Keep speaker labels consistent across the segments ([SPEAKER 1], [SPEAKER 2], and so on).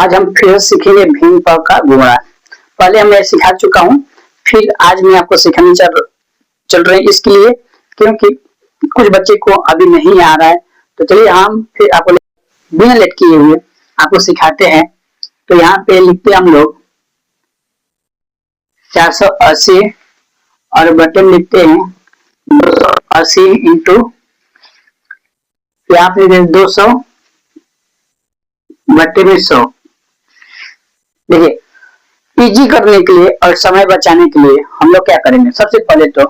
[SPEAKER 1] आज हम फिर सीखेंगे भिन्न प का गुणा। पहले मैं सिखा चुका हूँ, फिर आज मैं आपको सिखाने चल रहे हैं इसके लिए, क्योंकि कुछ बच्चे को अभी नहीं आ रहा है। तो चलिए हम फिर आपको बिना लेट किए हुए आपको सिखाते हैं। तो यहाँ पे लिखते हैं हम लोग 480 और बटे में लिखते हैं 280 इंटू यहाँ पे 200 बटे में 100। देखिए इजी करने के लिए और समय बचाने के लिए हम लोग क्या करेंगे, सबसे पहले तो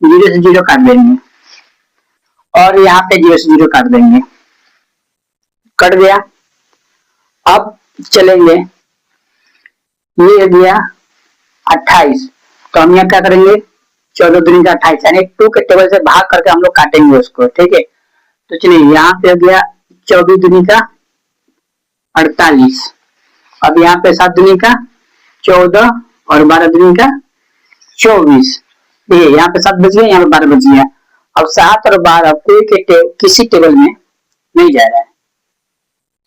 [SPEAKER 1] 0 से 0 काट देंगे और यहाँ पे 0 से 0 काट देंगे, कट गया। अब चलेंगे, ये हो गया 28, तो हम यहाँ क्या करेंगे 14 दूनी का 28 यानी 2 के टेबल से भाग करके हम लोग काटेंगे उसको, ठीक है। तो चलिए यहाँ पे हो गया 24 दूनी का 48, अब यहाँ पे 7 दूनी का 14 और 12 दूनी का 24। देखिए यहाँ पे 7 बच गया, यहाँ पे 12 बच गया। अब 7 और 12 कोई के किसी टेबल में नहीं जा रहा है,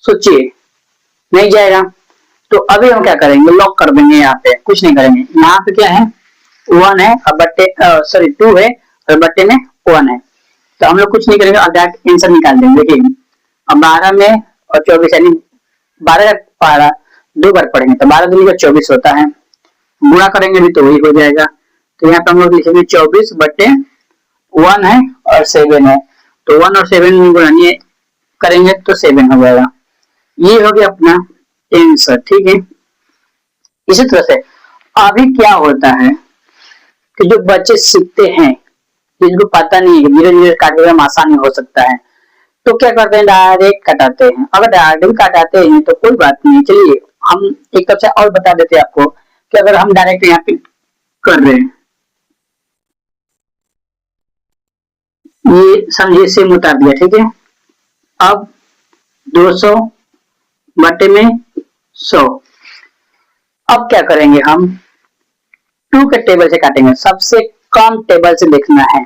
[SPEAKER 1] सोचिए नहीं जाएगा। तो अभी हम क्या करेंगे, लॉक कर देंगे, यहाँ पे कुछ नहीं करेंगे। यहाँ पे क्या है 1 है और बट्टे 2 है और बट्टे में 1 है, तो हम लोग कुछ नहीं करेंगे और डायरेक्ट आंसर निकाल देंगे। देखिए अब 12 में और 24 यानी 12 का 12 2 बार पढ़ेंगे तो 12 दूनी का 24 होता है, गुणा करेंगे भी तो वही हो जाएगा। तो यहाँ पे हम लोग लिखेंगे 24 बट्टे 1 है और 7 है, तो 1 और 7 में गुणा करेंगे तो 7 हो जाएगा। ये हो गया अपना आंसर, ठीक है। इसी तरह से अभी क्या होता है कि जो बच्चे सीखते हैं, जिनको पता नहीं है धीरे धीरे काटने में आसानी हो सकता है, तो क्या करते हैं डायरेक्ट काटाते हैं। अगर डायरेक्ट काटाते हैं तो कोई बात नहीं, चलिए हम एक तरफ से और बता देते हैं आपको कि अगर हम डायरेक्ट यहाँ पे कर रहे हैं, ये समझिए सेम उतार दिया, ठीक है। अब 200 बटे में 100, अब क्या करेंगे हम 2 के टेबल से काटेंगे, सबसे कम टेबल से देखना है।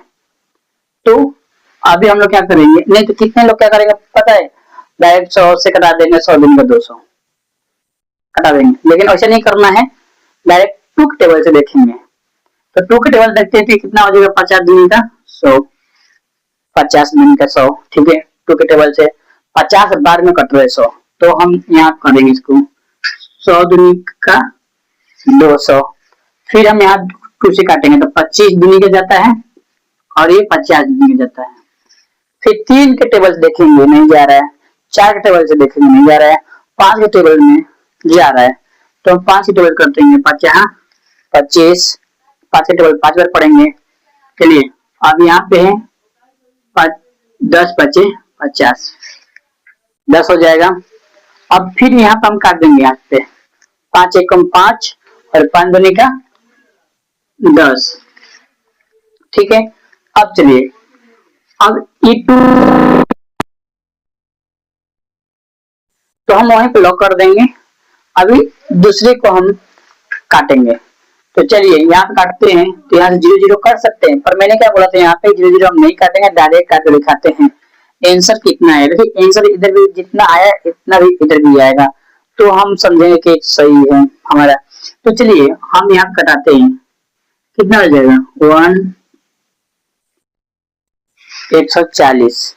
[SPEAKER 1] तो अभी हम लोग क्या करेंगे, नहीं तो कितने लोग क्या करेंगे पता है, डायरेक्ट 100 से कटा देंगे, 100 दूनी का 200 कटा देंगे, लेकिन ऐसा नहीं करना है, डायरेक्ट 2 के टेबल से देखेंगे। तो 2 के टेबल देखते हैं कितना हो जाएगा, 50 दूनी का 100, 50 दूनी का 100, ठीक है। 2 के टेबल से 50 बार में कट रहे 100, तो हम यहाँ करेंगे इसको 100 दूनी का 200, फिर हम यहाँ 2 से काटेंगे तो 25 दूनी का जाता है और ये 50 दूनी का जाता है। फिर 3 के टेबल से देखेंगे नहीं जा रहा है, 4 के टेबल से देखेंगे नहीं जा रहा है, 5 के टेबल में जा रहा है, तो हम 5 के टेबल कर देंगे 50 25, 5 के टेबल 5 बार पढ़ेंगे। चलिए अब यहाँ पे है 10 बचे 50, 10 हो जाएगा। अब फिर यहाँ पे हम काट देंगे, यहाँ पे 5 एकम 5 और 5 दूनी का 10, ठीक है। अब चलिए अब E2 तो हम वहीं पे लॉक कर देंगे, अभी दूसरे को हम काटेंगे। तो चलिए यहाँ पे काटते हैं, तो यहाँ से 0 0 कर सकते हैं, पर मैंने क्या बोला था यहाँ पे 0 0 हम नहीं काटेंगे, डायरेक्ट काट के दिखाते हैं। आंसर कितना है, देखिए आंसर इधर भी जितना आया इतना भी इधर भी आएगा, तो हम समझेंगे कि सही है हमारा। तो चलिए हम यहाँ कटाते हैं, कितना हो जाएगा 140,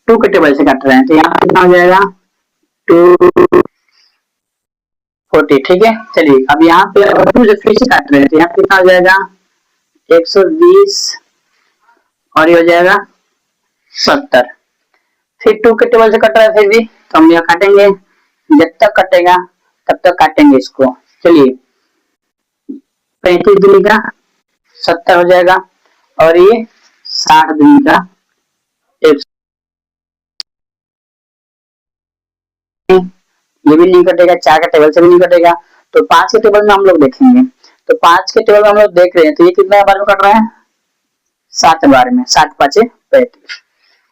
[SPEAKER 1] 2 के टेबल से काट रहे हैं, तो यहाँ कितना हो जाएगा 240, ठीक है। चलिए अब यहाँ पे 2 से फिर से काट रहे हैं, तो यहाँ कितना हो जाएगा 120 और ये हो जाएगा 70। फिर 2 के टेबल से कट रहा है फिर भी, तो हम यहाँ काटेंगे, जब तक कटेगा तब तक काटेंगे इसको। चलिए 35 दूनी का 70 हो जाएगा और ये 60 दूनी का 100, ये भी नहीं कटेगा, 4 के टेबल से भी नहीं कटेगा, तो 5 के टेबल में हम लोग देखेंगे। तो 5 के टेबल में हम लोग देख रहे हैं, तो ये कितना बार में कट रहा है 7 बार में, 7 5 35,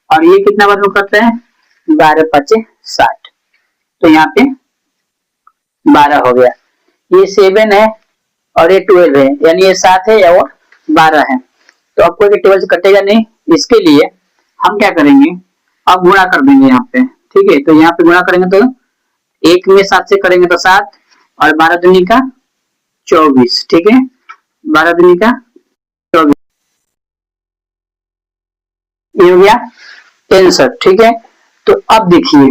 [SPEAKER 1] और ये कितना बार में कट रहे हैं 12 5 60, तो यहाँ पे 12 हो गया। ये 7 है और ये 12 है, यानी ये 7 है या वो 12 है, तो आपको के टेबल से कटेगा नहीं। इसके लिए हम क्या करेंगे, अब गुणा कर देंगे यहाँ पे, ठीक है। तो यहाँ पे गुणा करेंगे तो एक में 7 से करेंगे तो 7 और 12 दूनी का 24, ठीक है, 12 दूनी का 24, ये हो गया 63, ठीक है। तो अब देखिए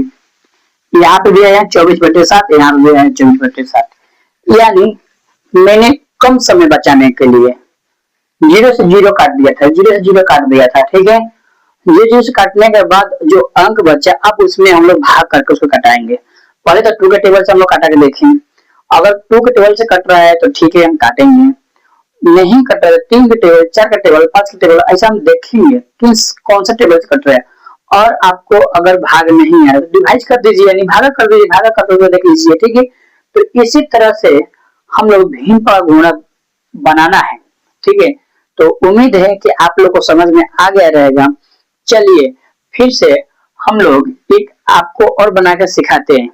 [SPEAKER 1] यहाँ पे दिया है 24/7, यहाँ पे दिया है 24/7, यानी मैंने कम समय बचाने के लिए 0 से 0 काट दिया था, 0 से 0 काट दिया था, ठीक है। 0 से काटने के बाद जो अंक बचा अब उसमें हम लोग भाग करके उसको कटाएंगे। पहले तो 2 के टेबल से हम लोग काटा के देखें, अगर 2 के टेबल से कट रहा है तो ठीक है हम काटेंगे, नहीं कट रहा है 3 के टेबल, 4 के टेबल, 5 के टेबल, ऐसा हम देखेंगे कि कौन सा टेबल से कट रहा है। और आपको अगर भाग नहीं है तो डिवाइड कर दीजिए, यानी भागा कर दीजिए, भागा कर दो देख लीजिए, ठीक है। तो इसी तरह से हम लोग भिन्न पर गुणक बनाना है, ठीक है। तो उम्मीद है कि आप लोग को समझ में आ गया रहेगा। चलिए फिर से हम लोग एक आपको और बनाकर सिखाते हैं।